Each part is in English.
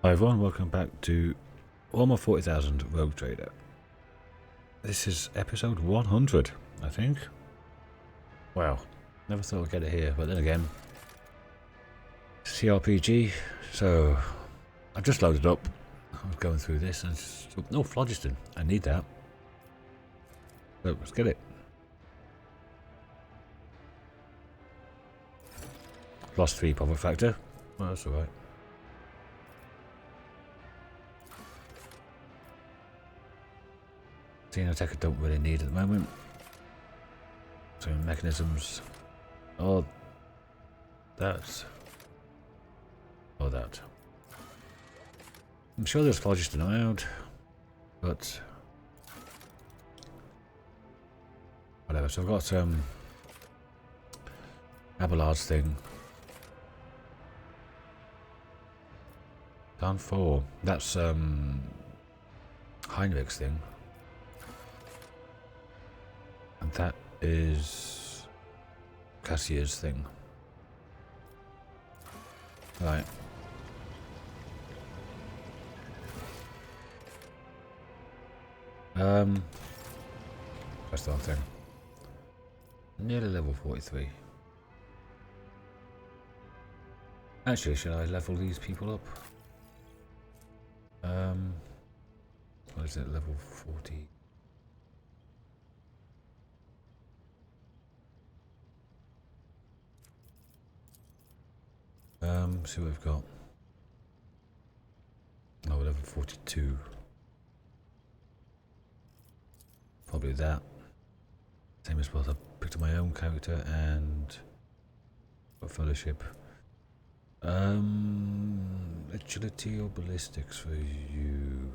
Hi everyone, welcome back to Warhammer 40,000 Rogue Trader. This is episode 100, I think. Wow, never thought I'd get it here, but then again, cRPG, so I've just loaded up. I was going through this and no phlogiston, I need that. So let's get it. Lost 3 profit factor, well that's alright. Seeing attack I don't really need at the moment. So mechanisms. Oh, that. Oh, that. I'm sure there's phlogiston around, but whatever. So I've got Abelard's thing. Down 4. That's Heinrich's thing. And that is Cassia's thing. Right. That's the wrong thing. Nearly level 43. Actually, should I level these people up? What is it, level 40? See what we've got. Oh, level 42. Probably that. Same as what I picked up my own character and got fellowship. Agility or ballistics for you.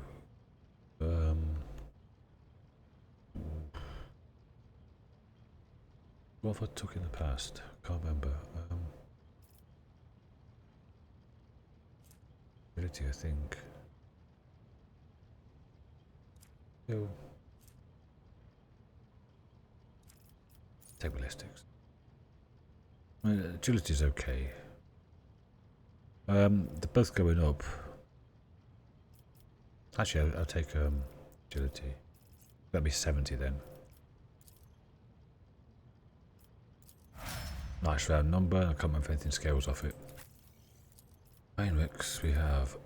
What have I took in the past? Can't remember. Ability, I think. Yo. Take ballistics. Agility's okay. They're both going up. Actually, I'll take agility. That'll be 70 then. Nice round number. I can't remember if anything scales off it. Heinrichs, we have.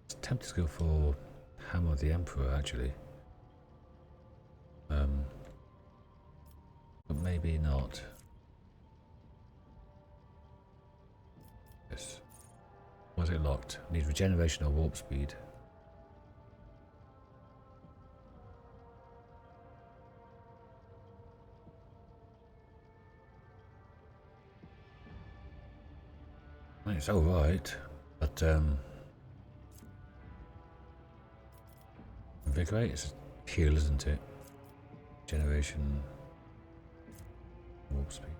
It's tempted to go for Hammer of the Emperor actually. But maybe not. Yes. Was it locked? Need regeneration or warp speed. I mean, it's alright, but invigorate is a heal, isn't it? Generation, warp speed.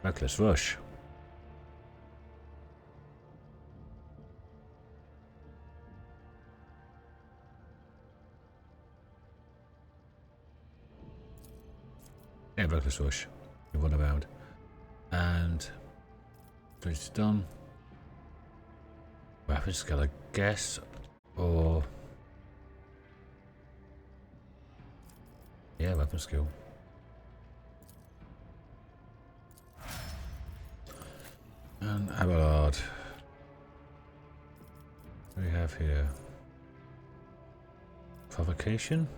Reckless rush. Yeah, reckless rush. You run around. And it's done. Rapid skill, I guess, or yeah, weapon skill. And Abelard. What do we have here? Provocation?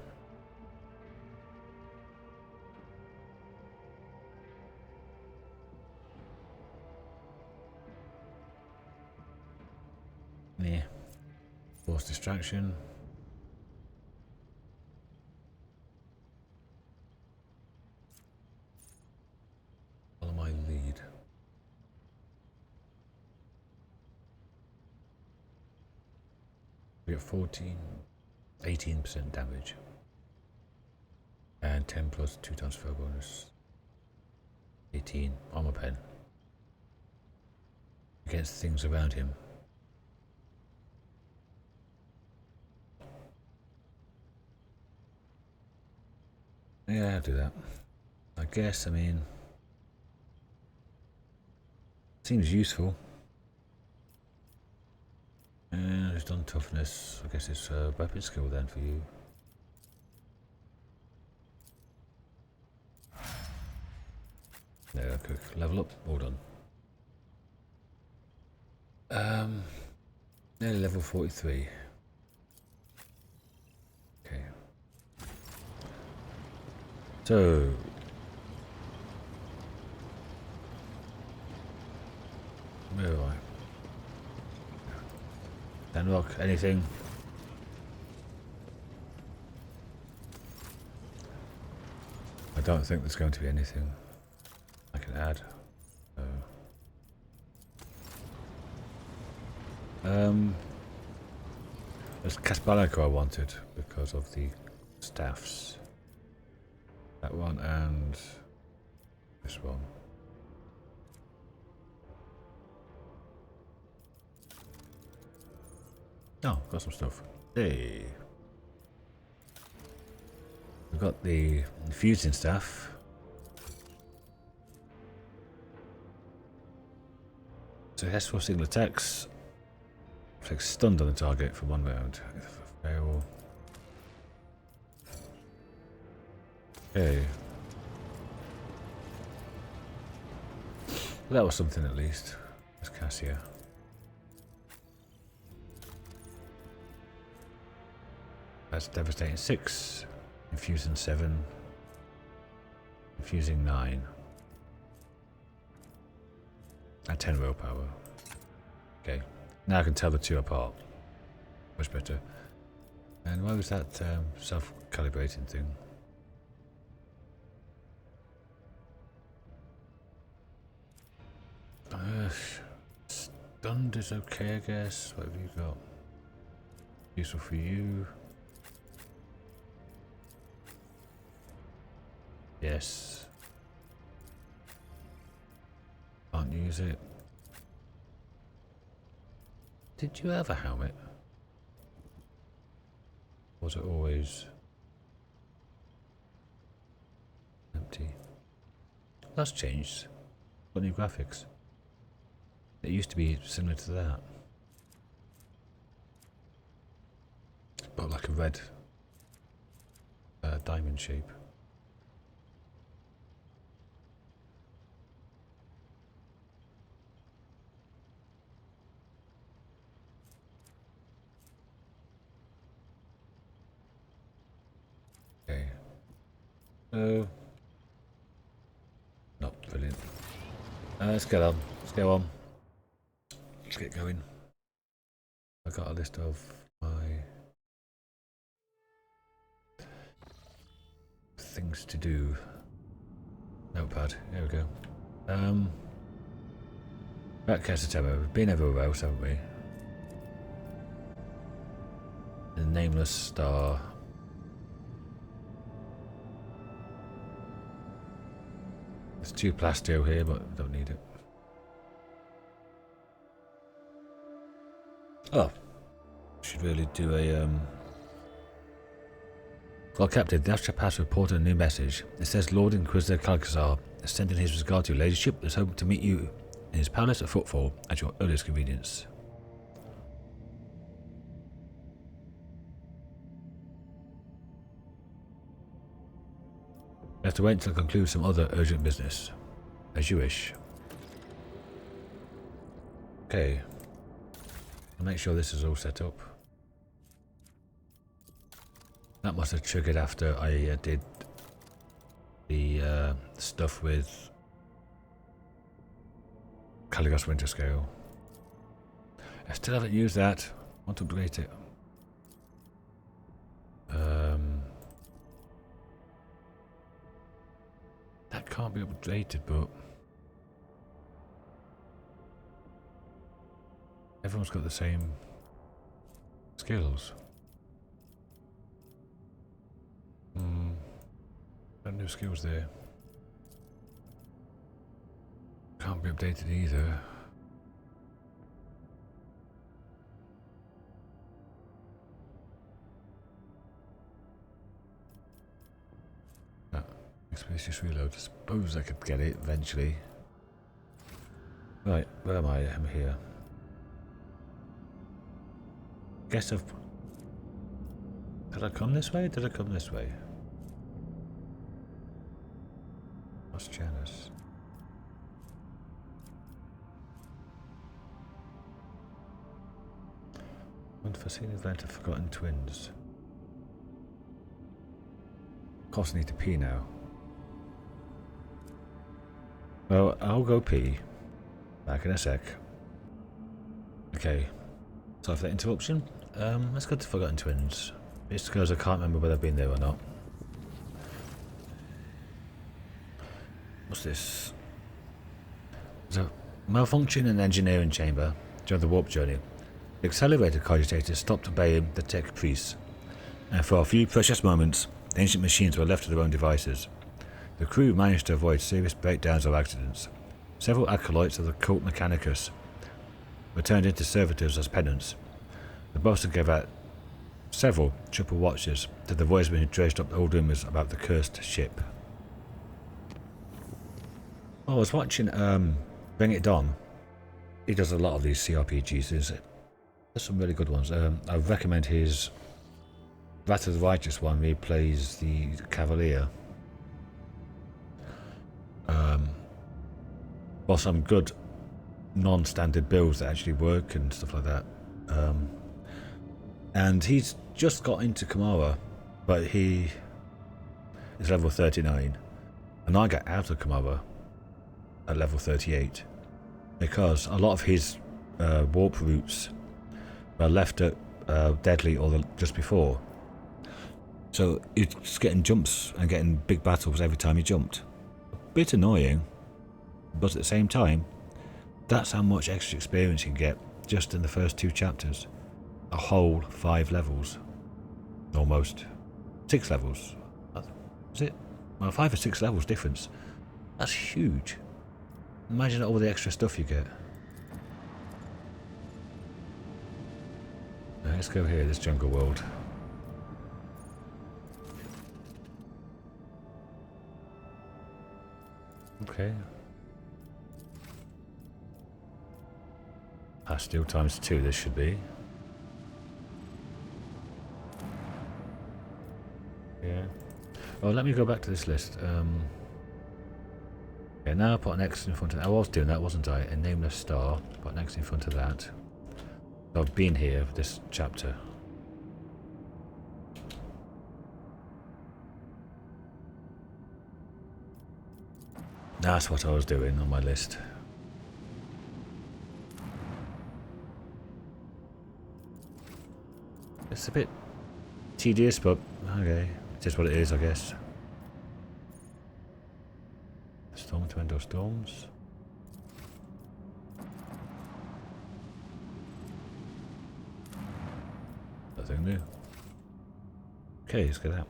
Yeah. Force distraction. Follow my lead. We get 18% damage. And 10 plus 2 times spell bonus. 18 armor pen. Against things around him. Yeah, I'll do that. I guess, I mean, Seems useful. And it's done toughness. I guess it's weapon skill then for you. There, quick level up. All done. Nearly level 43. Okay. So where am I? Denrock, anything? I don't think there's going to be anything I can add. There's Caspalico I wanted because of the staffs. That one and this one. Oh, got some stuff. Hey. We've got the infusing staff. So it has 4 single attacks. Inflicts stunned on the target for 1 round. Fail. Okay. Well, that was something at least. That's Cassia. That's devastating 6. Infusing 7. Infusing 9. And 10 willpower. Okay. Now I can tell the two apart. Much better. And why was that self-calibrating thing? Stunned is okay, I guess. What have you got? Useful for you. Yes. Can't use it. Did you have a helmet? Was it always empty? That's changed. Got new graphics. It used to be similar to that. But like a red diamond shape. Okay. So, not brilliant. Let's get on. Let's go on. Let's get going. I got a list of my things to do. Notepad. There we go. Back Casatemo. We've been everywhere else, haven't we? The nameless star. There's 2 plastio here, but don't need it. Oh, should really do a Well, Captain, the Astral Pass reported a new message. It says Lord Inquisitor Calcazar is sending his regard to your ladyship. Is hoping to meet you in his palace at Footfall at your earliest convenience. You have to wait until I conclude some other urgent business. As you wish. Okay. I'll make sure this is all set up. That must have triggered after I did the stuff with Caligos Winter Scale. I still haven't used that. I want to upgrade it. That can't be updated, but everyone's got the same skills. No new skills there. Can't be updated either. Expeditious reload. I suppose I could get it eventually. Right, where am I? I'm here. Guess I've... Did I come this way? Did I come this way? What's Janus? Unforeseen event of forgotten twins. Of course I need to pee now. Well, I'll go pee. Back in a sec. Okay. Sorry for that interruption. Let's go to Forgotten Twins. It's because I can't remember whether I've been there or not. What's this? There's a malfunction in the engineering chamber during the warp journey. The accelerator cogitators stopped obeying the tech priests, and for a few precious moments, the ancient machines were left to their own devices. The crew managed to avoid serious breakdowns or accidents. Several acolytes of the cult Mechanicus were turned into servitors as penance. The boss gave out several triple watches to the voicemen who traced up old rumours about the cursed ship. I was watching Bring It On. He does a lot of these cRPGs. There's some really good ones. I recommend his Wrath of the Righteous one where he plays the Cavalier. Well, some good non-standard builds that actually work and stuff like that. And he's just got into Kamara, but he is level 39, and I got out of Kamara at level 38 because a lot of his warp routes were left at Deadly or just before. So he's just getting jumps and getting big battles every time he jumped. A bit annoying, but at the same time, that's how much extra experience you can get just in the first 2 chapters. A whole 5 levels. Almost. 6 levels. Is it? Well, 5 or 6 levels difference. That's huge. Imagine all the extra stuff you get. Now, let's go here, this jungle world. Okay. Steel times 2 this should be. Yeah. Well, let me go back to this list. Yeah, now I put an X in front of that. I was doing that, wasn't I? A nameless star. Put an X in front of that. So I've been here for this chapter. That's what I was doing on my list. It's a bit tedious, but okay. It's just what it is, I guess. Storm to endure storms. Nothing new. Okay, let's get out.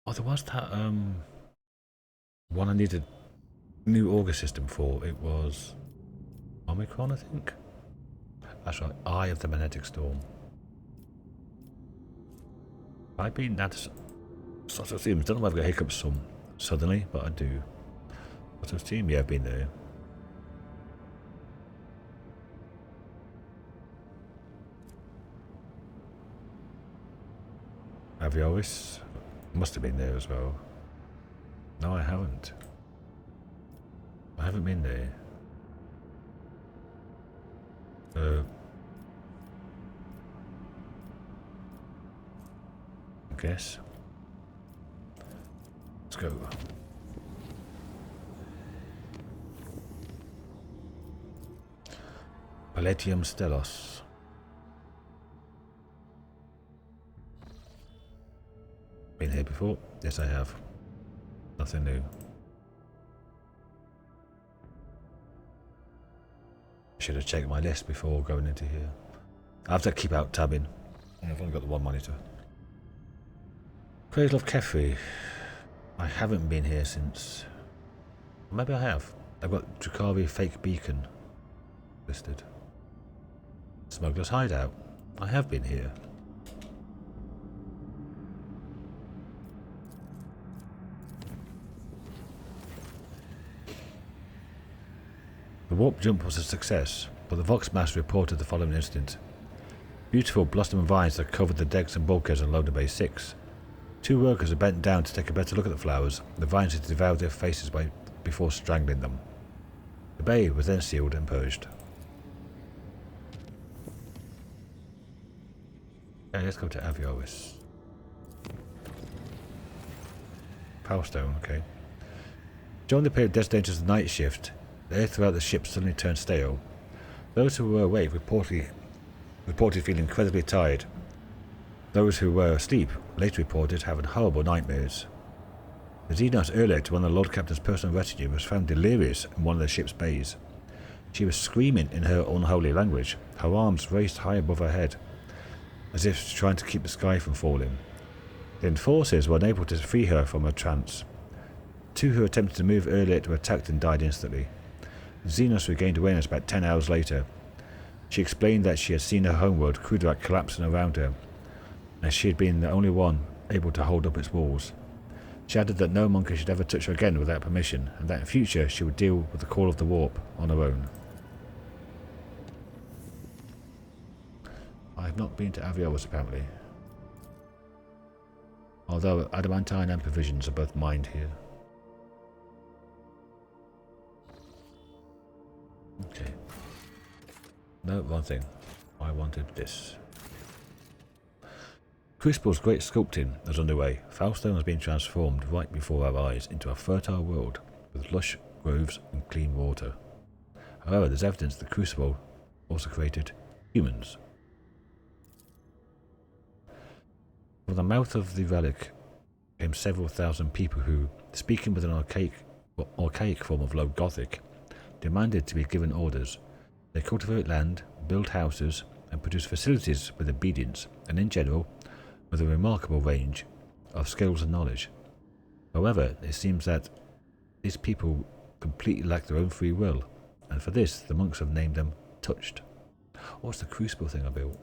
Oh, there was that one I needed new augur system for. It was Omicron, I think. That's right, Eye of the Magnetic Storm. I've been that sort of theme. Don't know if I've got hiccups some suddenly, but I do. Sort of theme, yeah, I've been there. Have you always? Must have been there as well. No, I haven't. I haven't been there. I guess. Let's go. Palladium Stellos. Been here before? Yes, I have. Nothing new. Should have checked my list before going into here. I have to keep out tabbing. I've only got the one monitor. Cradle of Kefri. I haven't been here since... Maybe I have. I've got Drukhari Fake Beacon listed. Smuggler's Hideout. I have been here. warp jump was a success, but the Vox Master reported the following incident. Beautiful blossoming vines that covered the decks and bulkheads on Loader Bay 6. 2 workers had bent down to take a better look at the flowers. The vines had devoured their faces before strangling them. The bay was then sealed and purged. Okay, let's go to Avioris. Powstone, okay. During the period of designated as the night shift, the air throughout the ship suddenly turned stale. Those who were awake reported feeling incredibly tired. Those who were asleep later reported having horrible nightmares. The Xenos Erlet, one of the Lord Captain's personal retinue, was found delirious in one of the ship's bays. She was screaming in her unholy language, her arms raised high above her head, as if trying to keep the sky from falling. The enforcers were unable to free her from her trance. 2 who attempted to move Erlet were attacked and died instantly. Xenos regained awareness about 10 hours later. She explained that she had seen her homeworld Krudak collapsing around her, and she had been the only one able to hold up its walls. She added that no monkey should ever touch her again without permission, and that in future she would deal with the call of the warp on her own. I have not been to Avioris apparently, although adamantine and provisions are both mined here. Okay. No, one thing. I wanted this. Crucible's great sculpting is underway. Faustone has been transformed right before our eyes into a fertile world with lush groves and clean water. However, there's evidence that Crucible also created humans. From the mouth of the relic came several thousand people who, speaking with an archaic form of Low Gothic, demanded to be given orders. They cultivate land, build houses, and produce facilities with obedience, and in general, with a remarkable range of skills and knowledge. However, it seems that these people completely lack their own free will, and for this, the monks have named them Touched. What's the crucible thing I built?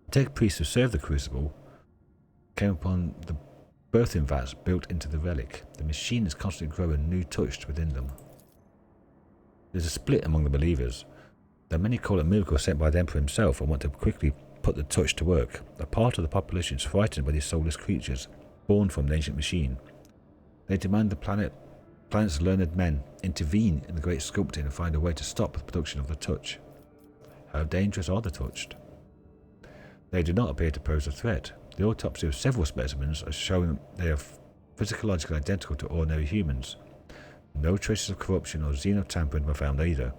The tech priests who served the crucible came upon the birthing vats built into the relic. The machine is constantly growing new Touched within them. There's a split among the believers. Though many call it a miracle sent by the Emperor himself and want to quickly put the Touch to work, a part of the population is frightened by these soulless creatures, born from the ancient machine. They demand the planet's learned men intervene in the great sculpting and find a way to stop the production of the Touch. How dangerous are the Touched? They do not appear to pose a threat. The autopsy of several specimens has shown they are physiologically identical to ordinary humans. No traces of corruption or xenotampering were found either.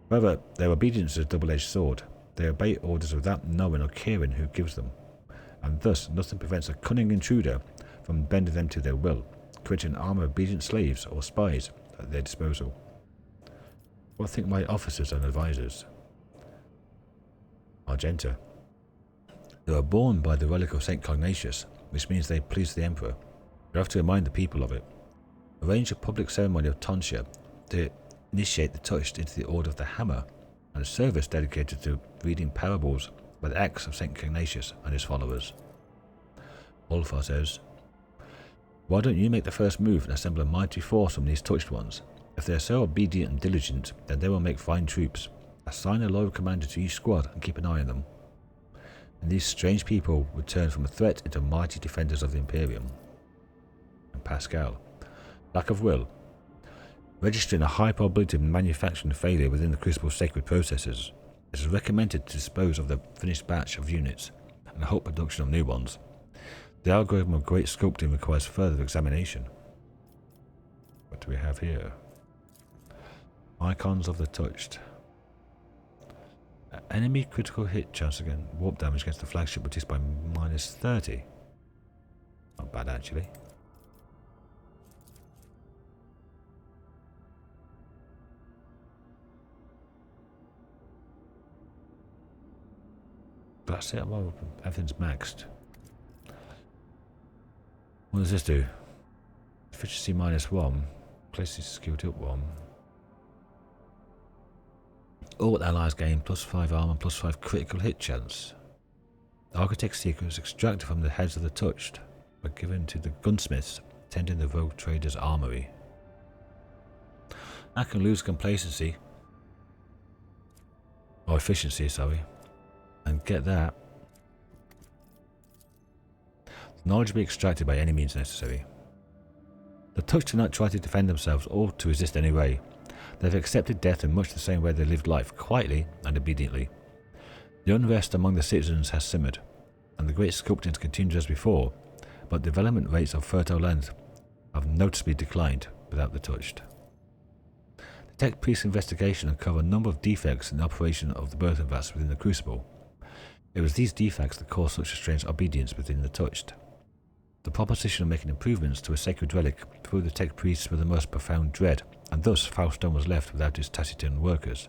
However, their obedience is a double-edged sword. They obey orders without knowing or caring who gives them, and thus nothing prevents a cunning intruder from bending them to their will, creating an army of obedient slaves or spies at their disposal. What think my officers and advisors? Argenta. They were born by the relic of St. Cognatius, which means they please the Emperor. You have to remind the people of it. Arrange a public ceremony of tonsure to initiate the Touched into the Order of the Hammer, and a service dedicated to reading parables by the acts of St. Ignatius and his followers. Ulfar says, why don't you make the first move and assemble a mighty force from these Touched ones? If they are so obedient and diligent, then they will make fine troops. Assign a loyal commander to each squad and keep an eye on them. And these strange people would turn from a threat into mighty defenders of the Imperium. And Pascal. Lack of will. Registering a high probability of manufacturing failure within the Crucible's sacred processes, it is recommended to dispose of the finished batch of units and halt production of new ones. The algorithm of great sculpting requires further examination. What do we have here? Icons of the Touched. Enemy critical hit chance again. Warp damage against the flagship reduced by -30. Not bad actually. That's it, well, everything's maxed. What does this do? Efficiency -1. Places skill tilt 1. All allies gain +5 armor, +5 critical hit chance. The Architect's secret is extracted from the heads of the Touched, but given to the gunsmiths tending the rogue trader's armory. I can lose complacency. Or efficiency, sorry. And get that. Knowledge be extracted by any means necessary. The touched do not try to defend themselves or to resist any way. They have accepted death in much the same way they lived life, quietly and obediently. The unrest among the citizens has simmered, and the great sculptings continued as before, but development rates of fertile land have noticeably declined without the touched. The Tech Priest's investigation uncovered a number of defects in the operation of the birthing vats within the Crucible. It was these defects that caused such a strange obedience within the touched. The proposition of making improvements to a sacred relic filled the Tech Priests with the most profound dread, and thus Faustone was left without his taciturn workers.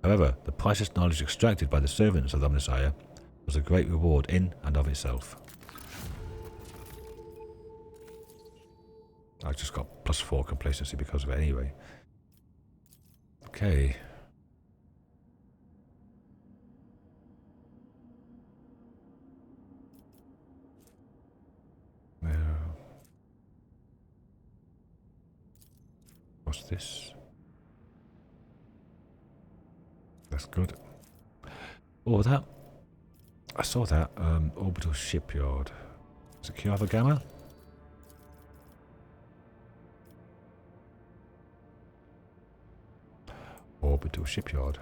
However, the priceless knowledge extracted by the servants of the Omnissiah was a great reward in and of itself. I just got +4 complacency because of it anyway. Okay. What's this? That's good. Oh, that. I saw that. Orbital shipyard. Is it Kiava Gamma? Orbital shipyard.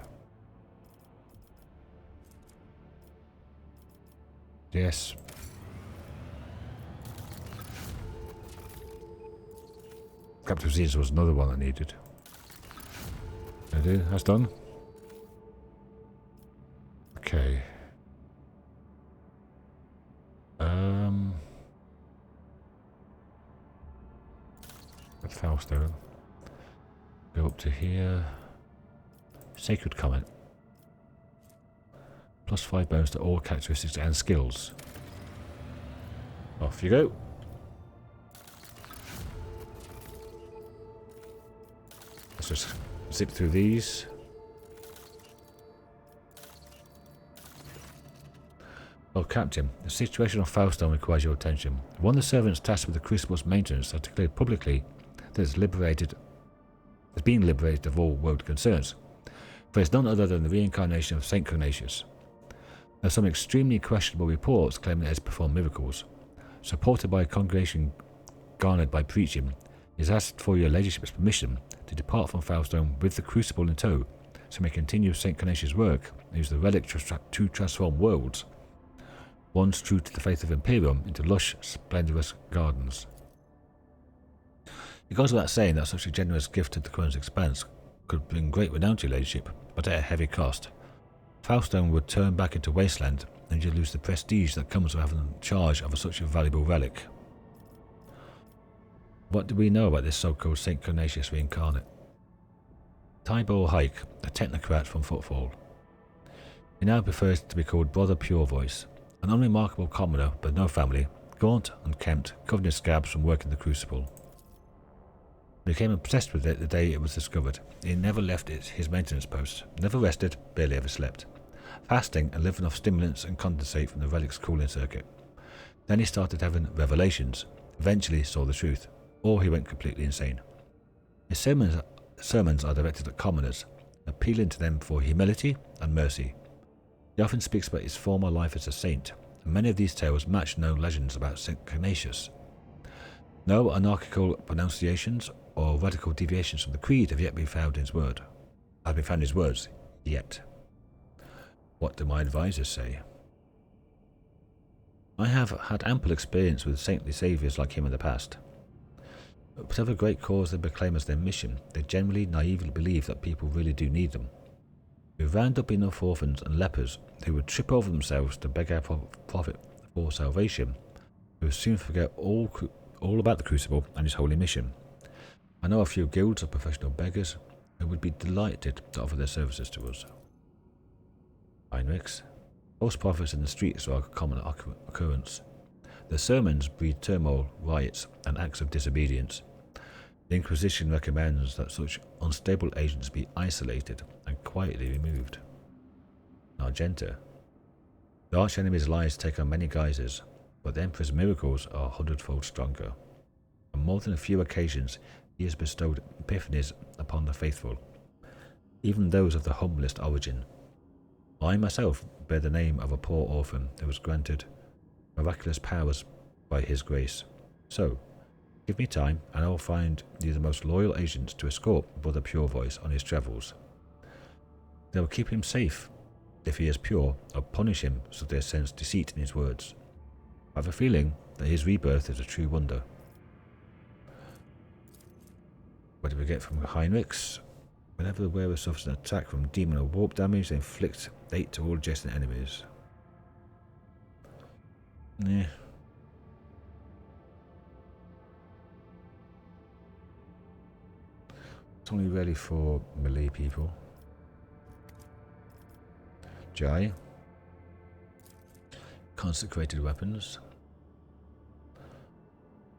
Yes. Captive Z's was another one I needed. I do. That's done. Okay. At Faustone. Go up to here. Sacred Comment. +5 bonus to all characteristics and skills. Off you go. Let's just zip through these. Oh, Captain, the situation on Faustone requires your attention. One of the servants tasked with the Crucible's maintenance has declared publicly that it's been liberated of all world concerns, for it's none other than the reincarnation of Saint Coronus. There are some extremely questionable reports claiming it has performed miracles. Supported by a congregation garnered by preaching, it has asked for your ladyship's permission to depart from Faustone with the Crucible in tow, so it may continue Saint Coronus' work and use the relic to transform worlds, once true to the faith of Imperium, into lush, splendorous gardens. It goes without saying that such a generous gift to the Koronus Expanse could bring great renown to your ladyship, but at a heavy cost. Faustone would turn back into wasteland, and you'd lose the prestige that comes with having charge of such a valuable relic. What do we know about this so-called Saint Coronus reincarnate? Tybor Hike, a technocrat from Footfall. He now prefers to be called Brother Purevoice, an unremarkable commoner but no family, gaunt, unkempt, covered in scabs from working the Crucible. He became obsessed with it the day it was discovered. He never left his maintenance post, never rested, barely ever slept, fasting and living off stimulants and condensate from the relic's cooling circuit. Then he started having revelations, eventually saw the truth, or he went completely insane. His sermons are directed at commoners, appealing to them for humility and mercy. He often speaks about his former life as a saint, and many of these tales match known legends about Saint Coronus. No anarchical pronunciations or radical deviations from the creed have yet been found in his words yet. What do my advisors say? I have had ample experience with saintly saviours like him in the past. Whatever great cause they proclaim as their mission, they generally naively believe that people really do need them. We round up enough orphans and lepers who would trip over themselves to beg our prophet for salvation, who would soon forget all about the Crucible and his holy mission. I know a few guilds of professional beggars who would be delighted to offer their services to us. Heinrichs. False prophets in the streets are a common occurrence. Their sermons breed turmoil, riots, and acts of disobedience. The Inquisition recommends that such unstable agents be isolated and quietly removed. Argenta. The archenemy's lies take on many guises, but the Emperor's miracles are 100-fold stronger. On more than a few occasions, he has bestowed epiphanies upon the faithful, even those of the humblest origin. I myself bear the name of a poor orphan who was granted miraculous powers by his grace. So, give me time, and I will find you the most loyal agents to escort Brother Purevoice on his travels. They will keep him safe if he is pure, or punish him so they sense deceit in his words. I have a feeling that his rebirth is a true wonder. What did we get from Heinrichs? Whenever the wearer suffers an attack from demon or warp damage, they inflict 8 to all adjacent enemies. Yeah. It's only really for melee people. Jai. Consecrated weapons.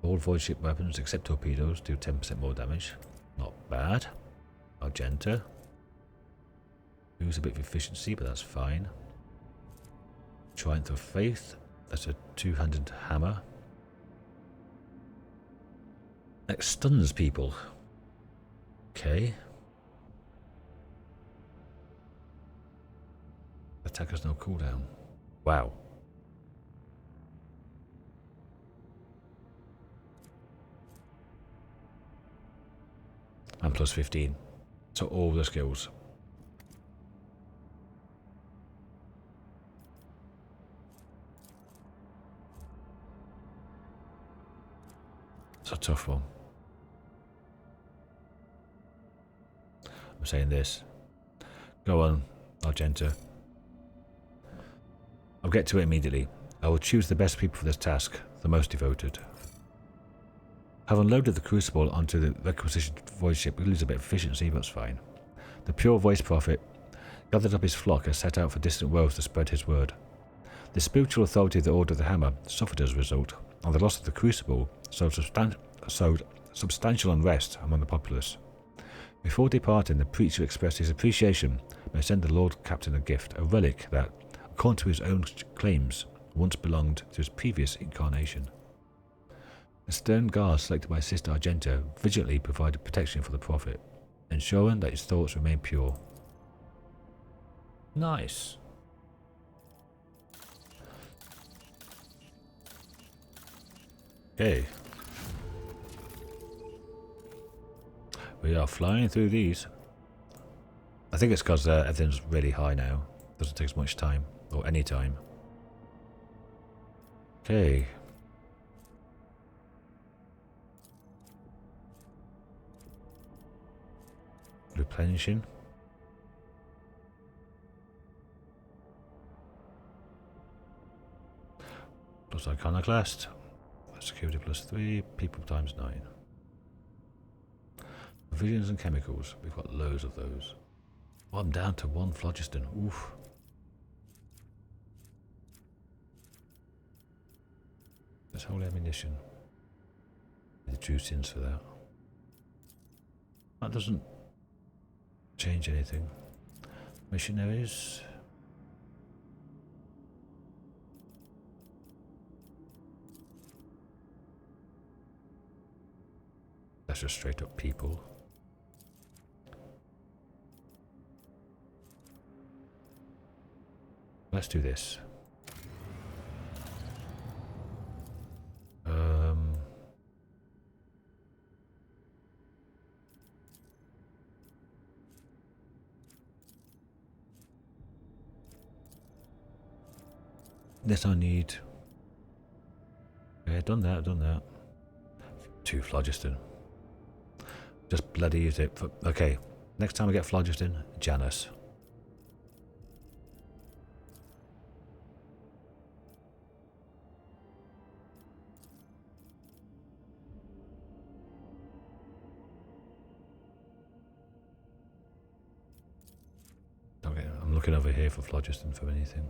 All voidship weapons except torpedoes do 10% more damage. Not bad. Argenta. Lose a bit of efficiency, but that's fine. Triumph of Faith. That's a 2-handed hammer. That stuns people. Okay. Attack has no cooldown. Wow. And plus 15. So all the skills. It's a tough one. I'm saying this. Go on, Argenta. I'll get to it immediately. I will choose the best people for this task, the most devoted. Having loaded the crucible onto the requisitioned void ship, we lose a bit of efficiency, but it's fine. The pure voice prophet gathered up his flock and set out for distant worlds to spread his word. The spiritual authority of the Order of the Hammer suffered as a result, and the loss of the crucible sowed substantial unrest among the populace. Before departing, the preacher expressed his appreciation by sending the Lord Captain a gift, a relic that, according to his own claims, once belonged to his previous incarnation. The stern guard selected by Sister Argenta vigilantly provided protection for the prophet, ensuring that his thoughts remained pure. Nice. Okay. We are flying through these. I think it's because everything's really high now. Doesn't take as much time, or any time. Okay. Replenishing. Plus Iconoclast. Security plus 3, people times 9. Provisions and chemicals. We've got loads of those. Oh, I'm down to 1 phlogiston. Oof. There's whole ammunition. The juice-ins for that. That doesn't change anything. Missionaries. That's just straight up people. Let's do this. This I need. Yeah, done that. 2 phlogiston. Just bloody use it. Okay, next time I get phlogiston, Janus. Okay, I'm looking over here for phlogiston for anything.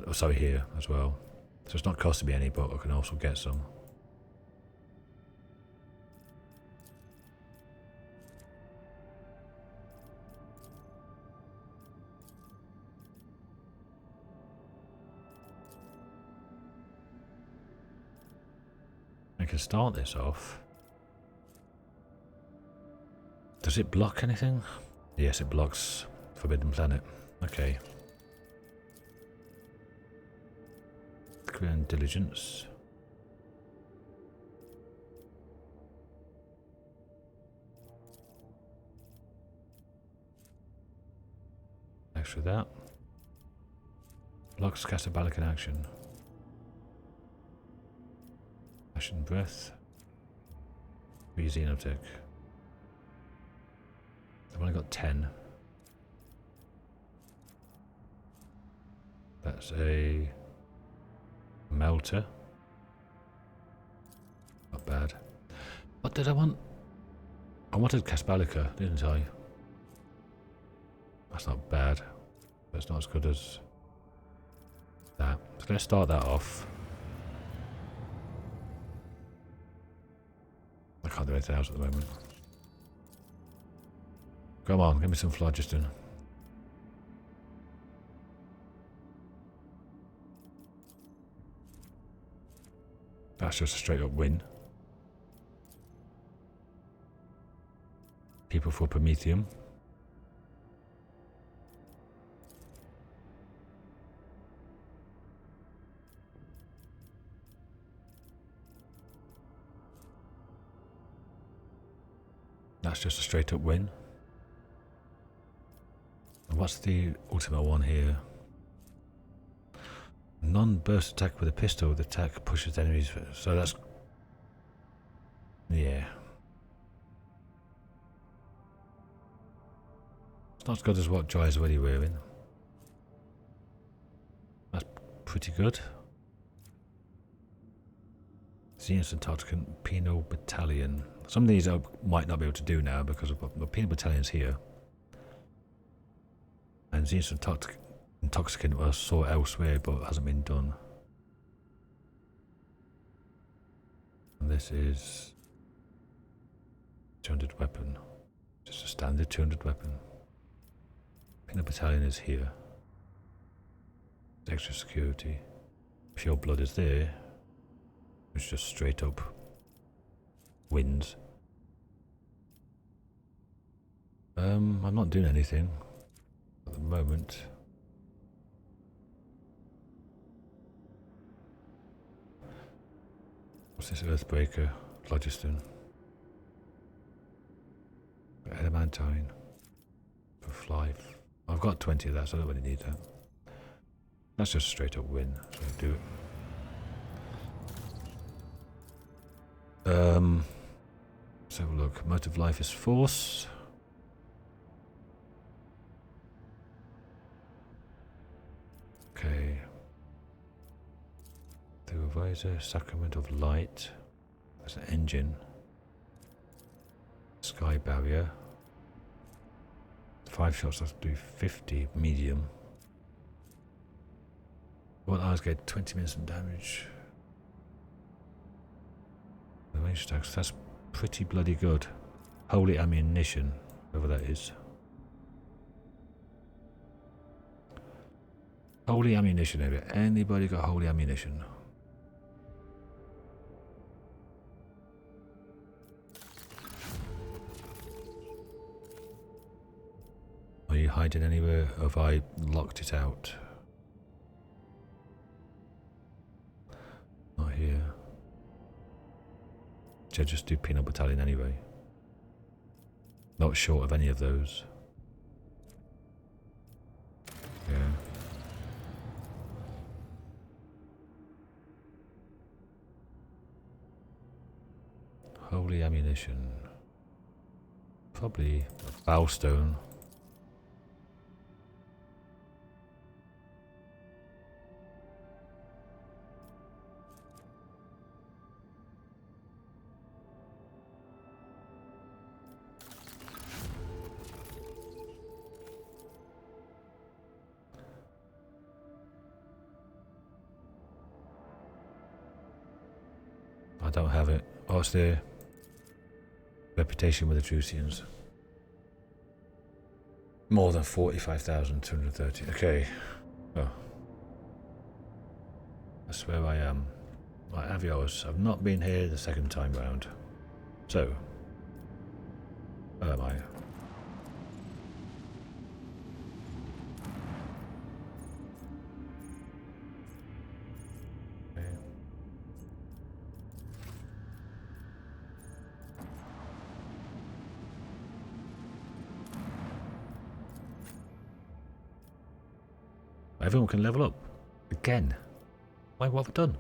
Oh, sorry, here as well. So it's not costing me any, but I can also get some. can start this off. Does it block anything? Yes, it blocks Forbidden Planet. Okay. Grand Diligence. Extra that. Blocks Castabalic in action. Passion Breath. 3 Xenotech. I've only got 10. That's a melter. Not bad. What did I want? I wanted Castabalica, didn't I? That's not bad. But it's not as good as that. So let's start that off. I can't do anything else at the moment. Come on, give me some phlogiston. That's just a straight up win. People for Prometheum. That's just a straight up win. And what's the ultimate one here? Non-burst attack with a pistol. The attack pushes enemies. So that's... yeah. It's not as good as what Jai's already wearing. That's pretty good. Zenus and Toxicant Penal Battalion. Some of these I might not be able to do now because of the Penal Battalion's here. And Zenus and Intoxicant was sought elsewhere but hasn't been done. And this is 200 weapon. Just a standard 200 weapon. Penal Battalion is here. Extra security. Pure Blood is there. It's just straight up wins. I'm not doing anything at the moment. What's this Earthbreaker? Phlogiston. Adamantine. For fly. I've got 20 of that, so I don't really need that. That's just a straight up win, so I do it. Let's have a look. Motive life is force. Okay. The Revisor, Sacrament of Light. There's an engine. Sky Barrier. 5 shots, that's do 50 medium. One eyes get 20 minutes of damage. The range attacks, that's pretty bloody good. Holy ammunition, whatever that is. Holy ammunition area. Anybody got holy ammunition? Are you hiding anywhere, or have I locked it out? Not here. Should I just do Penal Battalion anyway? Not short of any of those. Yeah. Holy ammunition. Probably a bowstone. I don't have it. Oh, it's there. Reputation with the Drusians. More than 45,230. Okay. Oh. That's where I am. Right, Avios. I've not been here the second time round. So, where am I? Okay. Everyone can level up again. Why? What have I done?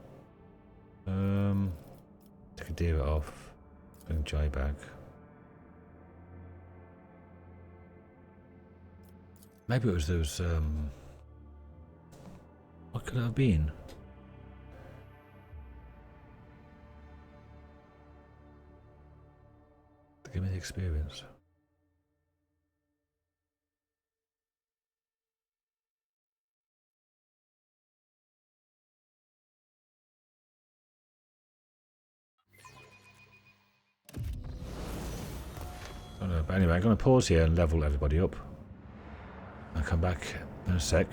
Take a deer off. Bring Jai back. Maybe it was those. What could it have been? Give me the experience. I don't know, but anyway, I'm going to pause here and level everybody up. I'll come back in a sec.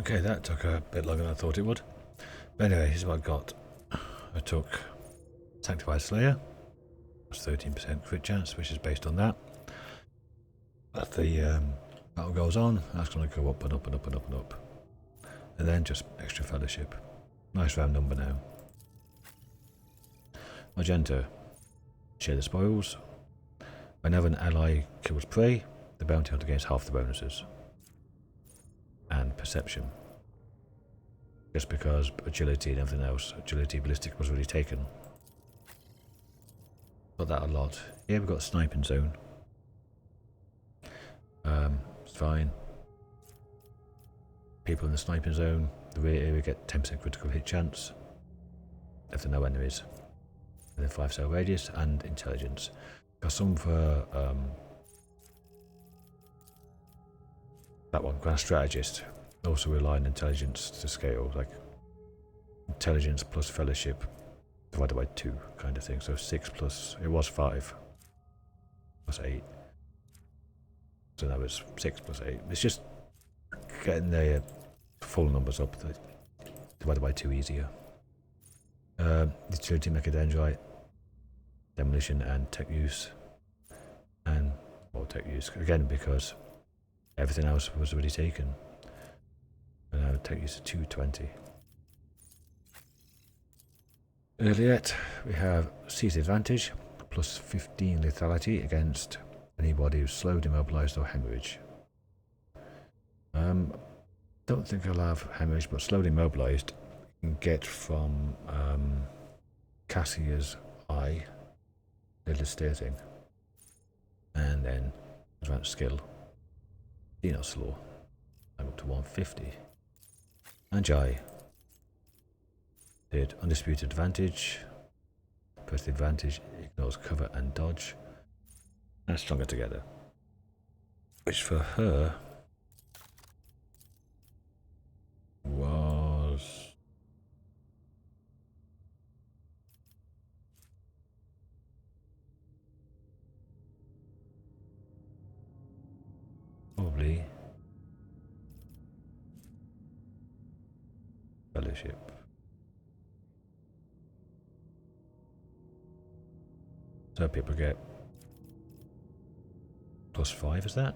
Okay, that took a bit longer than I thought it would. But anyway, here's what I got. I took Sanctified Slayer. That's 13% crit chance, which is based on that. As the battle goes on, that's going to go up and up and up and up and up. And then just extra fellowship. Nice round number now. Magenta. Share the spoils. Whenever an ally kills prey, the bounty hunter gains half the bonuses. And perception. Just because agility and everything else, agility ballistic was already taken. Got that a lot. Here we've got sniping zone. It's fine. People in the sniping zone, the rear area get 10% critical hit chance. If there are no enemies. Within 5-cell radius and intelligence. Got some for that one, Grand Strategist. Also rely on intelligence to scale, like intelligence plus fellowship divided by 2 kind of thing. So 6 plus, it was 5 plus 8. So that was 6 plus 8. It's just getting the full numbers up, divided by 2 easier. Utility Mechadendrite, demolition and tech use. And more tech use, again because everything else was already taken. And now tech use of 220. Earlier, we have Seize Advantage, plus 15 lethality against anybody who's slowed, immobilized, or hemorrhage. Don't think I'll have hemorrhage, but slowed, immobilized you can get from Cassia's eye, devastating, and then advanced skill, Dino Slaw, I'm up to 150. And Jai did undisputed advantage, first advantage, ignores cover and dodge, and stronger together, which for her was probably fellowship. So people get +5, is that?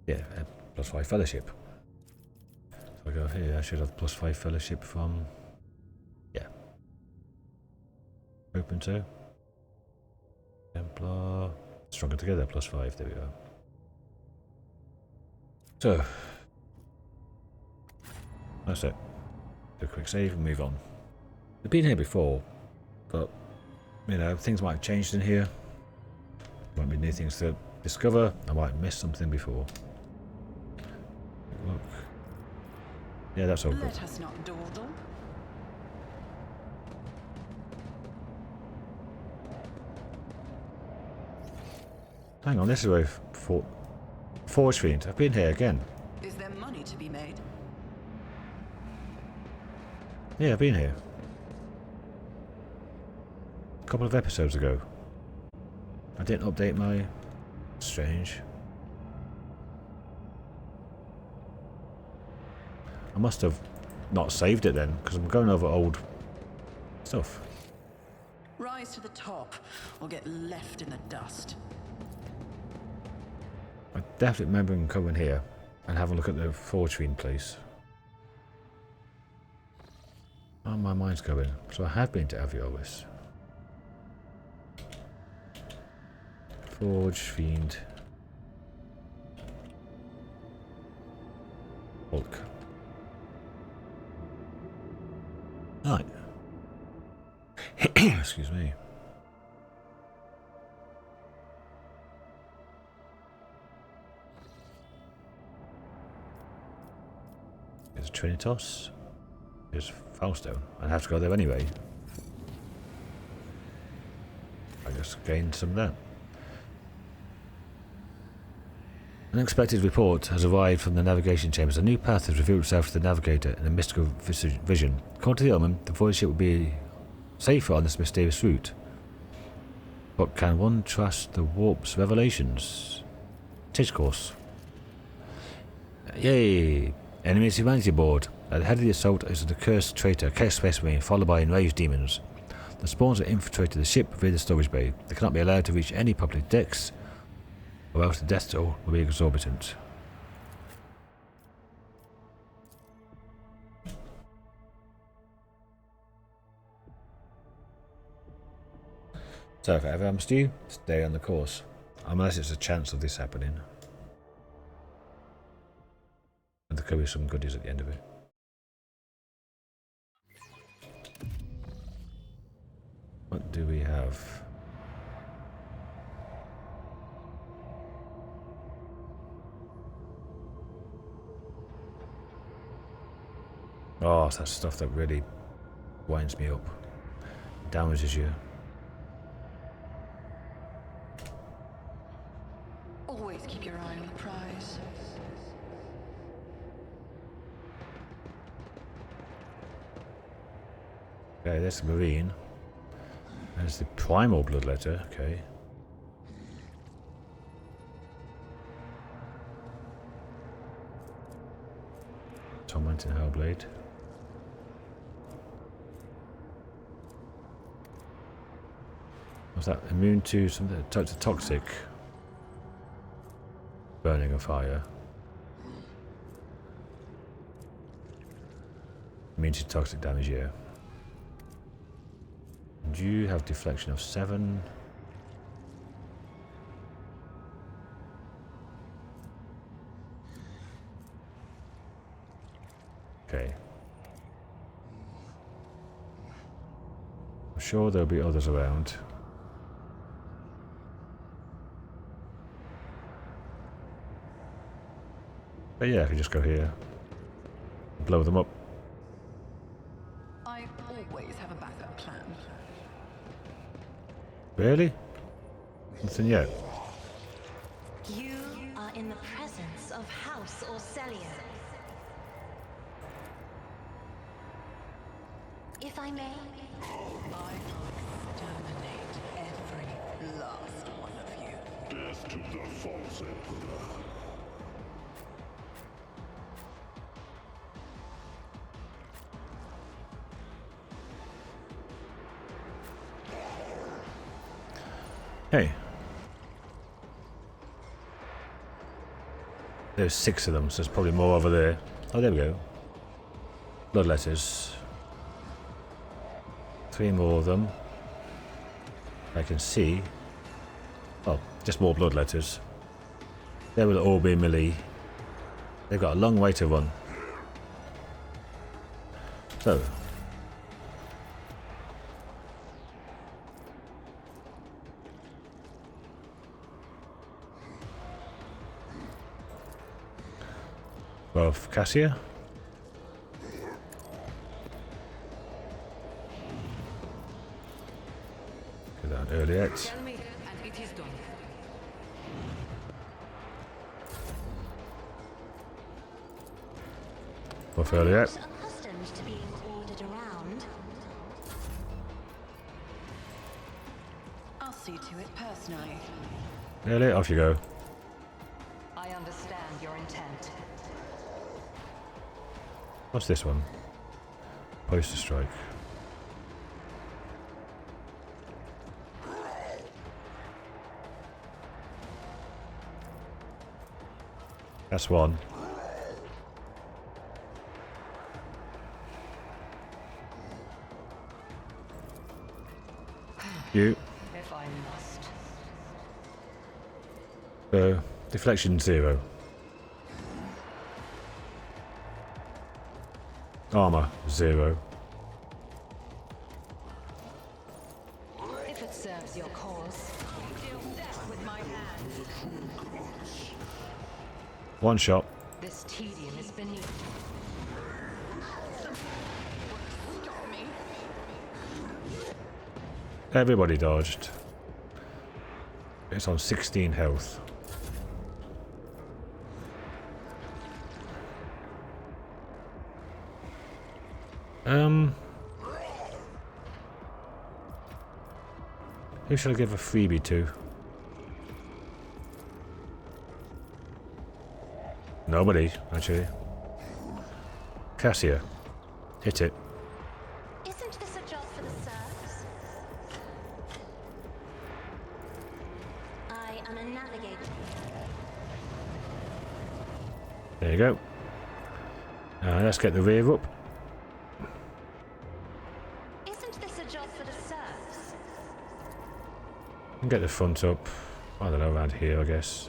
Yeah, +5 fellowship. So I go here, I should have +5 fellowship from, yeah. Open to. Templar, stronger together, +5, there we go. So, that's it. Do a quick save and move on. We've been here before, but, you know, things might have changed in here. Might be new things to discover. I might have missed something before. Look. Yeah, that's all good. Let us not dawdle. Hang on, this is where Forge Fiend. I've been here again. Is there money to be made? Yeah, I've been here. A couple of episodes ago. I didn't update my... Strange. I must have not saved it then, because I'm going over old stuff. Rise to the top, or get left in the dust. I definitely remember coming here and having a look at the forge fiend place. Oh, my mind's going. So I have been to Avioris. Forge fiend. Hulk. Right. Excuse me. There's Trinitas. There's Falstone. I'd have to go there anyway. I just gained some of that. An unexpected report has arrived from the navigation chambers. A new path has revealed itself to the navigator in a mystical vision. According to the omen, the voidship will be safer on this mysterious route. But can one trust the warp's revelations? Change course. Yay! Enemy's humanity board. At the head of the assault is the cursed traitor, Chaos Space Marine, followed by enraged demons. The spawns have infiltrated the ship via the storage bay. They cannot be allowed to reach any public decks, or else the death toll will be exorbitant. So if it ever happens to you, stay on the course. Unless it's a chance of this happening. And there could be some goodies at the end of it. What do we have? Oh, that's stuff that really winds me up. Damages you. Always keep your eye on the prize. Okay, there's the Marine. There's the Primal Bloodletter, okay. Tormenting Hellblade. Was that immune to something toxic? Burning of fire. Immune to toxic damage, yeah. And you have deflection of 7. Okay. I'm sure there'll be others around. But yeah, I can just go here. Blow them up. I always have a backup plan. Really? Nothing yet. You are in the presence of House Orcelia. If I may, I exterminate every last one of you. Death to the false emperor. Hey. There's 6 of them, so there's probably more over there. Oh, there we go. Bloodletters. 3 more of them. I can see. Oh, just more bloodletters. They will all be melee. They've got a long way to run. So. Of Cassia. Get that early yet. Tell me, and it is done. Off early yet. accustomed to being ordered around. I'll see to it personally. Early, off you go. I understand your intent. What's this one? Poster strike. That's one. You. If I must. So, deflection 0. Armor 0. If it serves your cause, deal death with my hands. One shot. This tedium is beneath. Stop me. Everybody dodged. It's on 16 health. Who should I give a freebie to? Nobody, actually. Cassia. Hit it. Isn't this a job for the serfs? I am a navigator. There you go. Let's get the rear up. Isn't this a job for the serfs? And get the front up. I don't know, around here, I guess.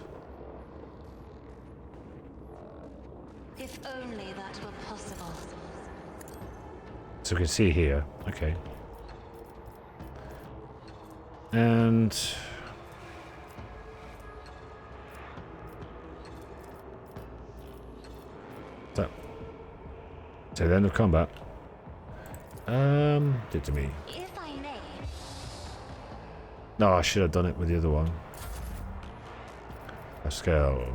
If only that were possible. So we can see here. Okay. And that. So the end of combat. Did to me. If I may. No, I should have done it with the other one. Pascal.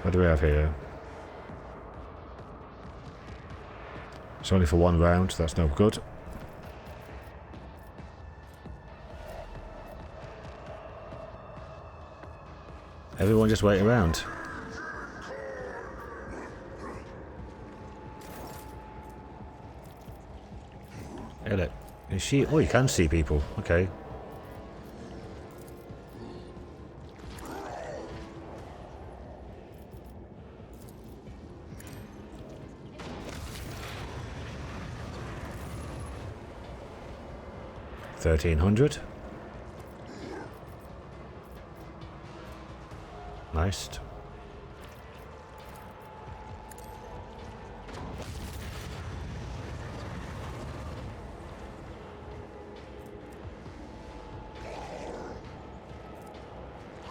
What do we have here? It's only for one round, so that's no good. Everyone just wait around. Edit. Is she? Oh, you can see people. Okay. $1,300. Nice.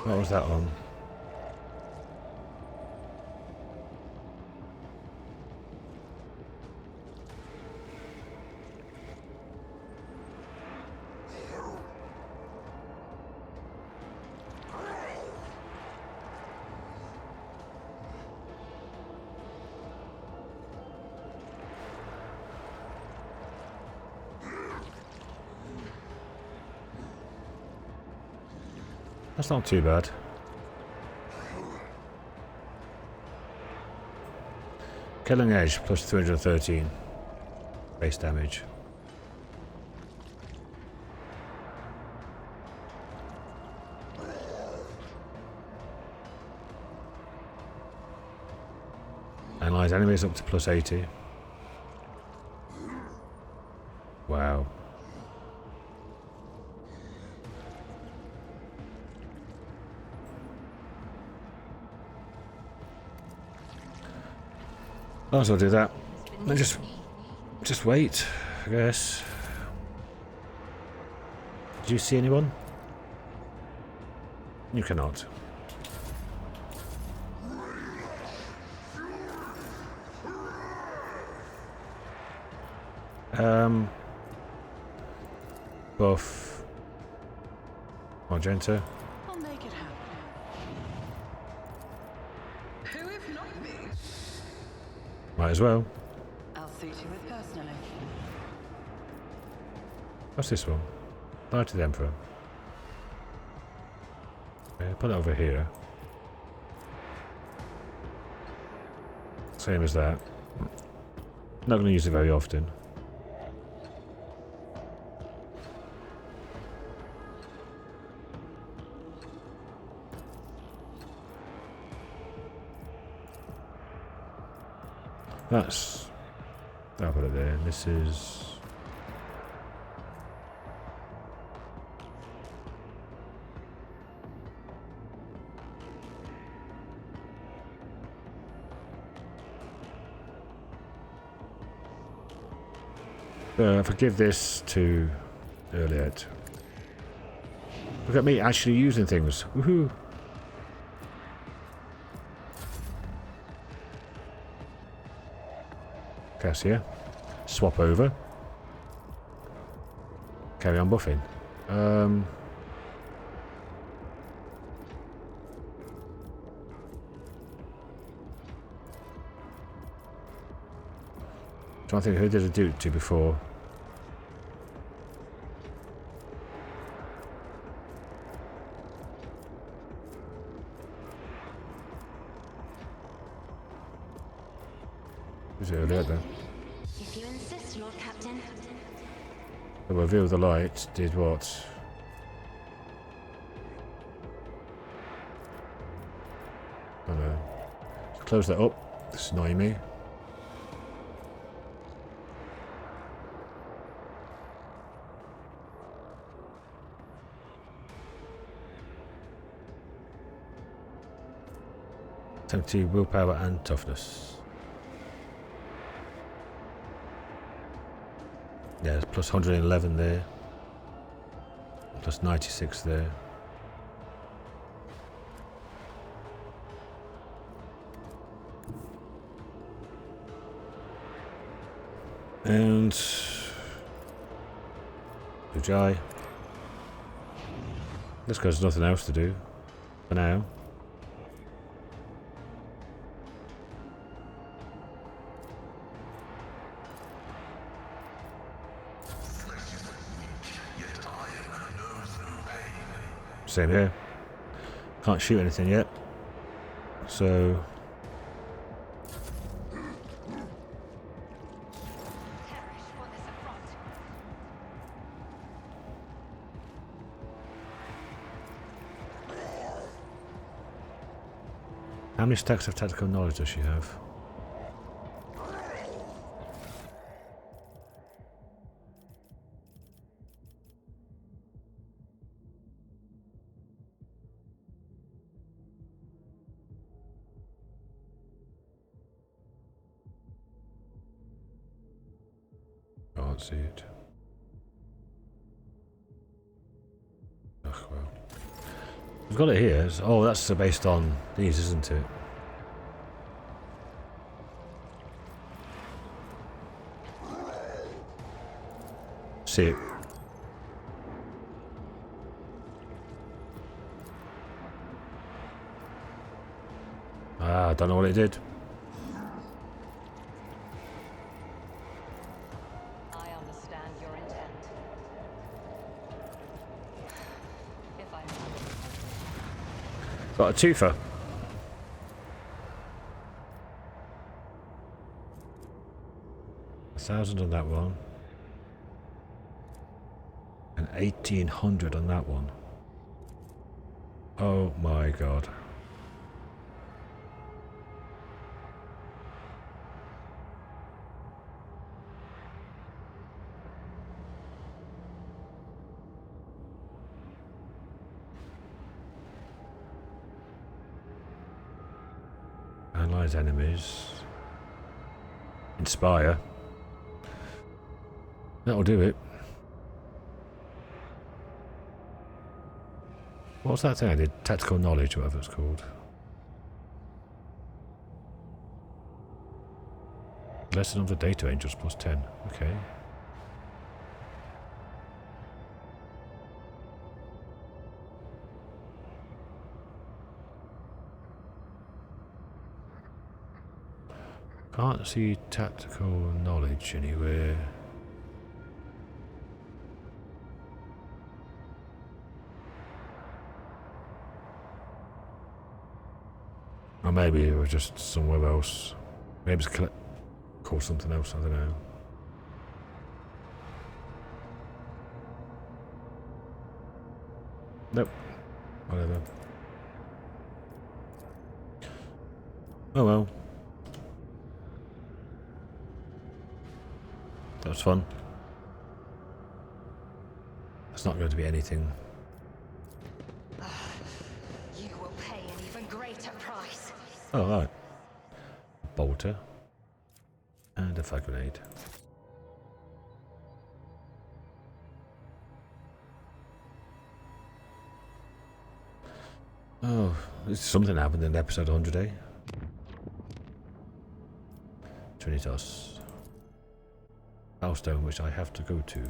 What was that on? That's not too bad. Killing edge plus 313 base damage. Analyze enemies up to plus 80. Wow. Might as well do that. And just wait, I guess. Do you see anyone? You cannot. Buff. Magenta. I'll make it happen. Who if not me? Might as well. I'll suit you with personally. What's this one? Knight of the Emperor. Okay, put it over here. Same as that. Not going to use it very often. That's... I'll put it there. This is... if I give this to Earliet. Look at me actually using things. Woohoo! Cassia. Swap over. Carry on buffing. Trying to think who did I do it to before. Who's Earliet then? If you insist, Lord Captain. The reveal of the light did what? Oh no. So close that up. This is annoying me. Tempty, willpower and toughness. Yeah, it's plus 111 there. Plus 96 there. And Ujai. This guy's nothing else to do for now. Same here. Can't shoot anything yet. So how many stacks of tactical knowledge does she have? Can't see it. Ugh, well. We've got it here. Oh, that's based on these, isn't it? See it. Ah, I don't know what it did. I understand your intent. If I Got a twofer. $1,000 on that one. And 1,800 on that one. Oh my god. Analyze enemies. Inspire. That'll do it. What's that thing I did? Tactical knowledge, whatever it's called. Lesson of the Data Angels plus 10. Okay. Can't see tactical knowledge anywhere. Or maybe it was just somewhere else. Maybe it's called something else, I don't know. Nope. Whatever. Oh well. That was fun. It's not going to be anything. You will pay an even greater price. Oh, right. A bolter. And a fire grenade. Oh, something happened in episode 100, eh? Trinitas. Milestone, which I have to go to.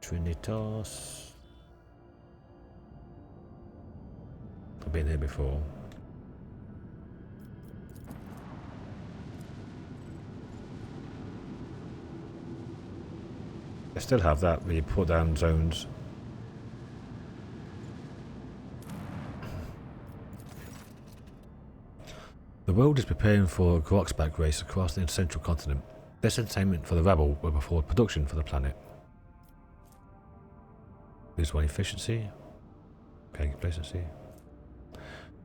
Trinitas. I've been here before. I still have that where you put down zones. The world is preparing for a Groxback race across the central continent. This entertainment for the rabble will afford production for the planet. Lose 1 efficiency. Okay, complacency.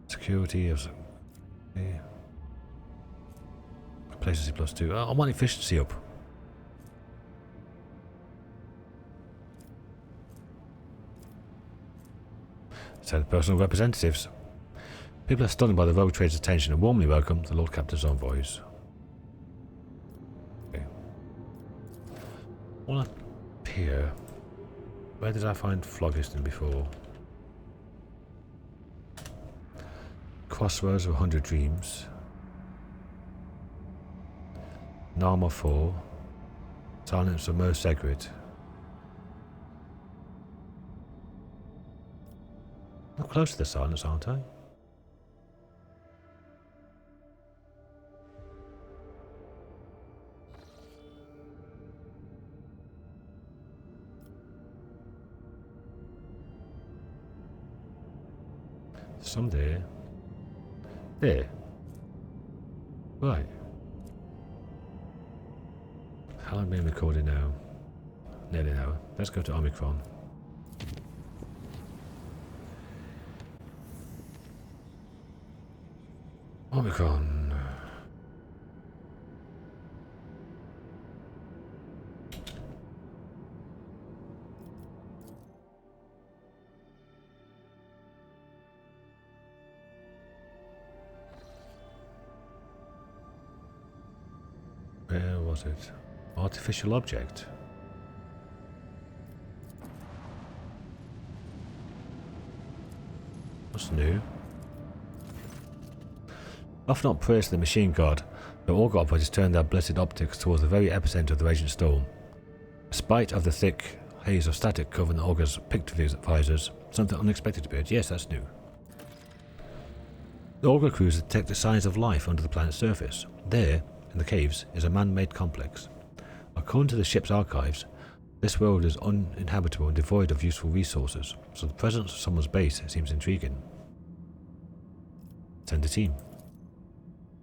Security of... Okay. Complacency +2. I want efficiency up. Send personal representatives. People are stunned by the rogue trader's attention and warmly welcome the Lord Captain's envoys. Okay. One up here. Where did I find Phlogiston before? Crossroads of 100 Dreams. Narma 4. Silence of Most Sacred. I'm close to the silence, aren't I? Some there. There. Right. How long have I been recording now? Nearly an hour. Let's go to Omicron. Omicron. Where was it? Artificial object. What's new? Often not praised to the machine god, the augur operators turned their blessed optics towards the very epicenter of the raging storm. Despite of the thick haze of static covering the augur's picked visors, something unexpected appeared. Yes, that's new. The augur crews detected signs of life under the planet's surface. There, in the caves, is a man-made complex. According to the ship's archives, this world is uninhabitable and devoid of useful resources, so the presence of someone's base seems intriguing. Send a team.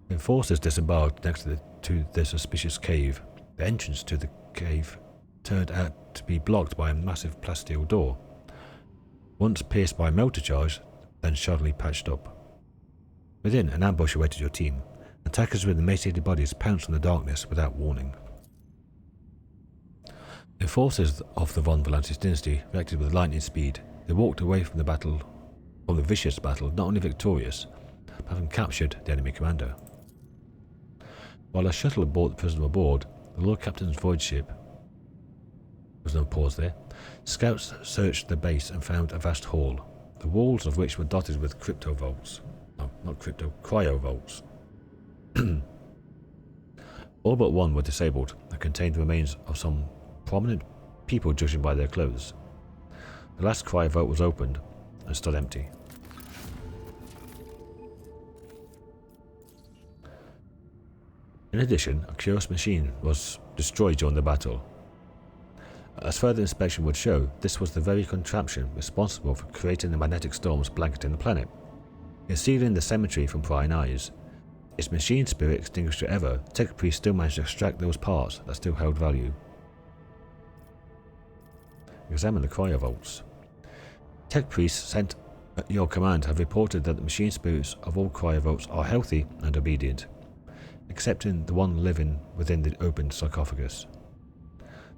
When forces disembarked next to the suspicious cave, the entrance to the cave turned out to be blocked by a massive plasteel door, once pierced by a melter charge, then shoddily patched up. Within, an ambush awaited your team. Attackers with emaciated bodies pounced on the darkness without warning. The forces of the Von Volantis dynasty reacted with lightning speed. They walked away from the vicious battle, not only victorious, but having captured the enemy commander. While a shuttle brought the prisoner aboard, the Lord Captain's voidship, there was no pause there, scouts searched the base and found a vast hall, the walls of which were dotted with cryovaults. All but one were disabled and contained the remains of some prominent people, judging by their clothes. The last cryovault was opened and stood empty. In addition, a curious machine was destroyed during the battle. As further inspection would show, this was the very contraption responsible for creating the magnetic storms blanketing the planet. Concealing the cemetery from prying eyes, its machine spirit extinguished forever, Tech Priest still managed to extract those parts that still held value. Examine the cryovaults. Tech Priests sent at your command have reported that the machine spirits of all cryovaults are healthy and obedient, excepting the one living within the opened sarcophagus.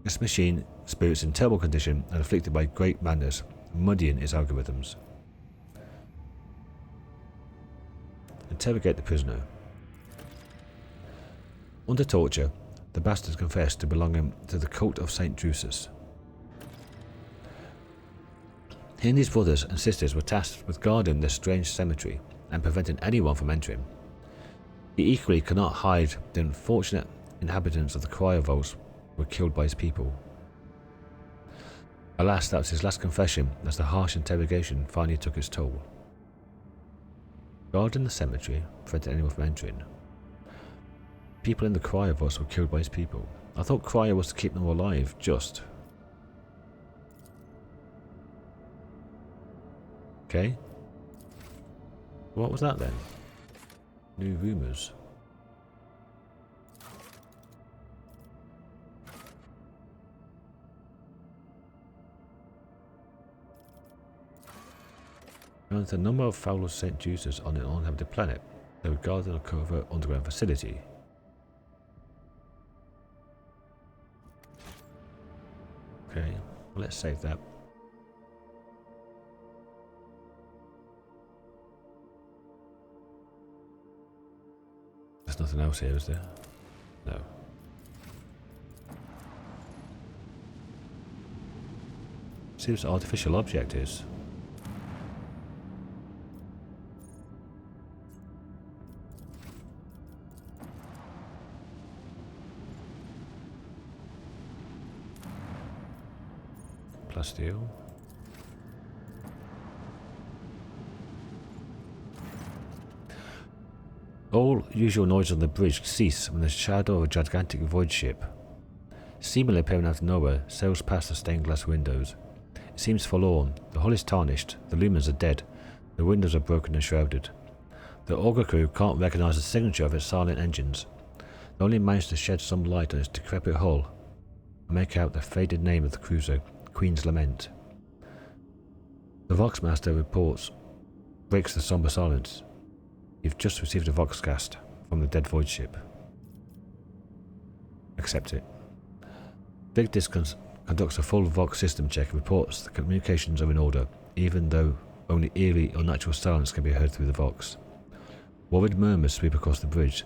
This machine spirit's in terrible condition and afflicted by great madness, muddying its algorithms. Interrogate the prisoner. Under torture, the bastard confessed to belonging to the cult of St. Drusus. He and his brothers and sisters were tasked with guarding this strange cemetery and preventing anyone from entering. He equally cannot hide the unfortunate inhabitants of the cryovaults were killed by his people. Alas, that was his last confession as the harsh interrogation finally took its toll. Guarding the cemetery prevented anyone from entering. People in the cryovaults were killed by his people. I thought cryo was to keep them alive, just. Okay. What was that then? New rumours. Found the number of foul St. Drusus on an uninhabited planet. They were guarded in a covert underground facility. Okay, well, let's save that. There's nothing else here, is there? No. See what this artificial object is. Plasteel. All usual noise on the bridge cease when the shadow of a gigantic void ship, seemingly appearing out of nowhere, sails past the stained glass windows. It seems forlorn. The hull is tarnished, the lumens are dead, the windows are broken and shrouded. The augur crew can't recognise the signature of its silent engines. They only manage to shed some light on its decrepit hull and make out the faded name of the cruiser, Queen's Lament. The Voxmaster reports breaks the sombre silence. You've just received a Voxcast from the dead void ship. Accept it. Big Disc conducts a full Vox system check and reports the communications are in order, even though only eerie, unnatural silence can be heard through the Vox. Worried murmurs sweep across the bridge.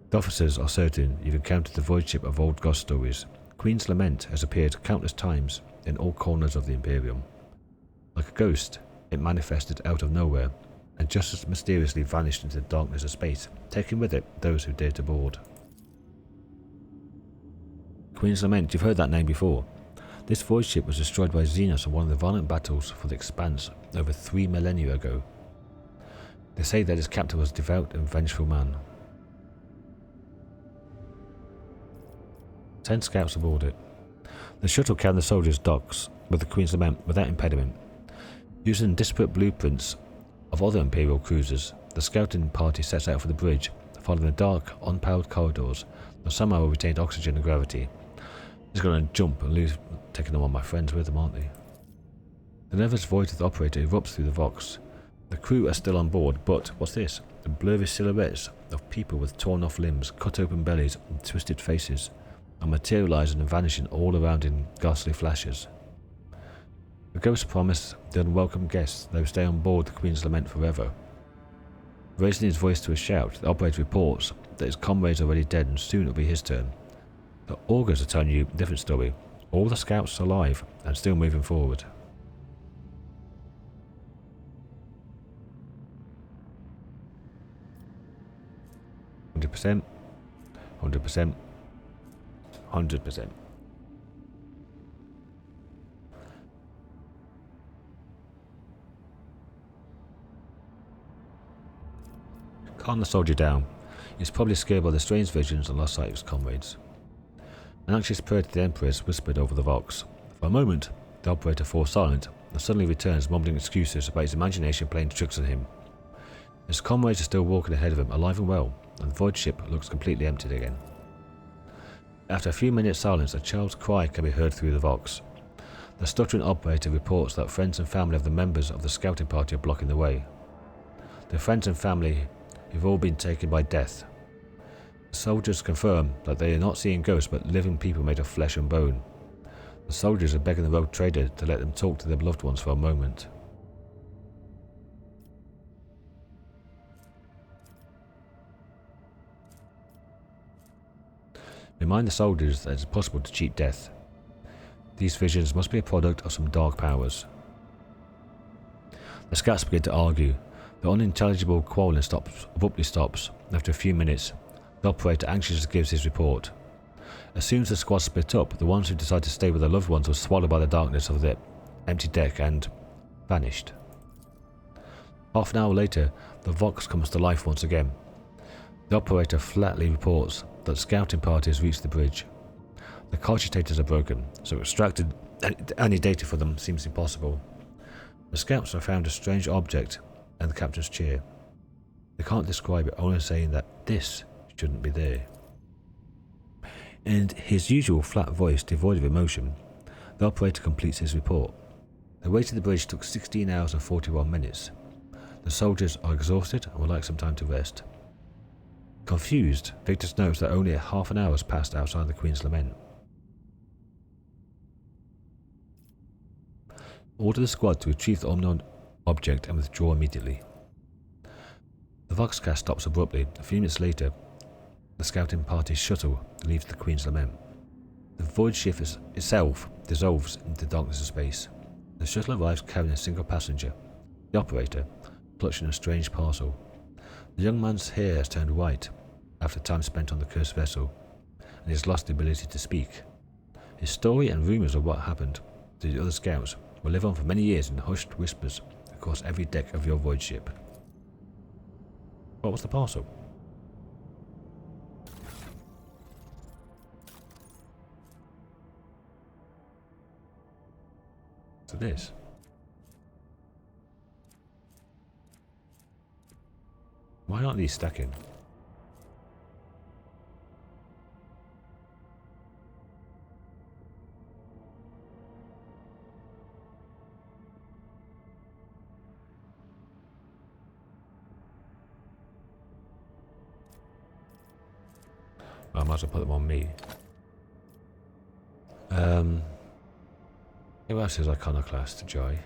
The officers are certain you've encountered the void ship of old ghost stories. Queen's Lament has appeared countless times in all corners of the Imperium. Like a ghost, it manifested out of nowhere, and just as mysteriously vanished into the darkness of space, taking with it those who dared to board. Queen's Lament, you've heard that name before. This void ship was destroyed by Xenos in one of the violent battles for the Expanse over 3 millennia ago. They say that its captain was a devout and vengeful man. 10 scouts aboard it. The shuttle carrying the soldiers docks with the Queen's Lament without impediment. Using disparate blueprints of other Imperial cruisers, the scouting party sets out for the bridge, following the dark, unpowered corridors that somehow retained oxygen and gravity. He's going to jump and lose, taking them on my friends with them, aren't they? The nervous voice of the operator erupts through the Vox. The crew are still on board, but what's this? The blurry silhouettes of people with torn off limbs, cut open bellies, and twisted faces are materialising and vanishing all around in ghastly flashes. The ghost promised the unwelcome guests they would stay on board the Queen's Lament forever. Raising his voice to a shout, the operator reports that his comrades are already dead and soon it'll be his turn. The augurs are telling you a different story. All the scouts are alive and still moving forward. %, 100%, 100%. Calm the soldier down. He's probably scared by the strange visions and lost sight of his comrades. An anxious prayer to the Empress whispered over the Vox. For a moment, the operator falls silent and suddenly returns, mumbling excuses about his imagination playing tricks on him. His comrades are still walking ahead of him, alive and well, and the void ship looks completely empty again. After a few minutes' silence, a child's cry can be heard through the Vox. The stuttering operator reports that friends and family of the members of the scouting party are blocking the way. The friends and family have all been taken by death. The soldiers confirm that they are not seeing ghosts but living people made of flesh and bone. The soldiers are begging the rogue trader to let them talk to their loved ones for a moment. Remind the soldiers that it is possible to cheat death. These visions must be a product of some dark powers. The scouts begin to argue. The unintelligible quarrelling abruptly stops. After a few minutes, the operator anxiously gives his report. As soon as the squad split up, the ones who decided to stay with their loved ones were swallowed by the darkness of the empty deck and vanished. Half an hour later, the Vox comes to life once again. The operator flatly reports that the scouting party has reached the bridge. The cogitators are broken, so extracting any data for them seems impossible. The scouts have found a strange object and the captain's chair. They can't describe it, only saying that this shouldn't be there. In his usual flat voice devoid of emotion, the operator completes his report. The way to the bridge took 16 hours and 41 minutes. The soldiers are exhausted and would like some time to rest. Confused, Victus notes that only half an hour has passed outside the Queen's Lament. Order the squad to retrieve the unknown object and withdraw immediately. The Voxcast stops abruptly. A few minutes later, the scouting party's shuttle leaves the Queen's Lament. The void ship itself dissolves into the darkness of space. The shuttle arrives carrying a single passenger, the operator, clutching a strange parcel. The young man's hair has turned white after time spent on the cursed vessel, and he has lost the ability to speak. His story and rumours of what happened to the other scouts will live on for many years in hushed whispers across every deck of your void ship. What was the parcel? So this. Why aren't these stacking? I might as well put them on me. Who else is Iconoclast? Joy.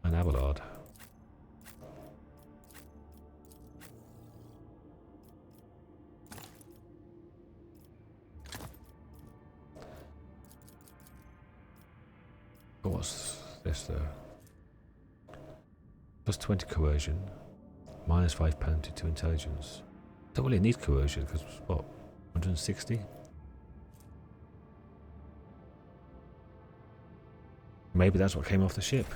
And Abelard. What's this though? Plus 20 coercion. Minus 5 penalty to intelligence. Don't really need coercion because what? 160? Maybe that's what came off the ship.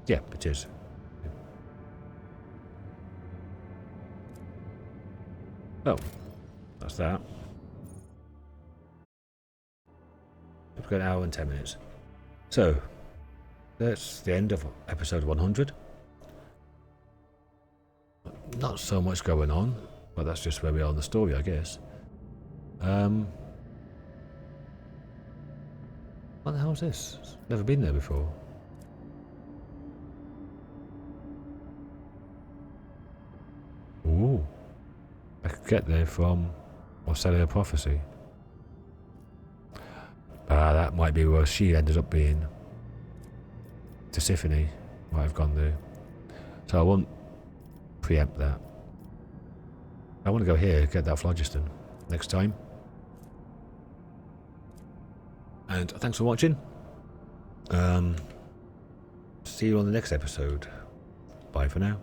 Yeah, it is. Oh, that's that. We've got an hour and 10 minutes. So, that's the end of episode 100. Not so much going on, but that's just where we are in the story, I guess. What the hell is this? Never been there before. Ooh. I could get there from Orcelia Prophecy. That might be where she ended up being. Tisiphone might have gone there. So I won't preempt that. I want to go here, get that phlogiston next time. And thanks for watching. See you on the next episode. Bye for now.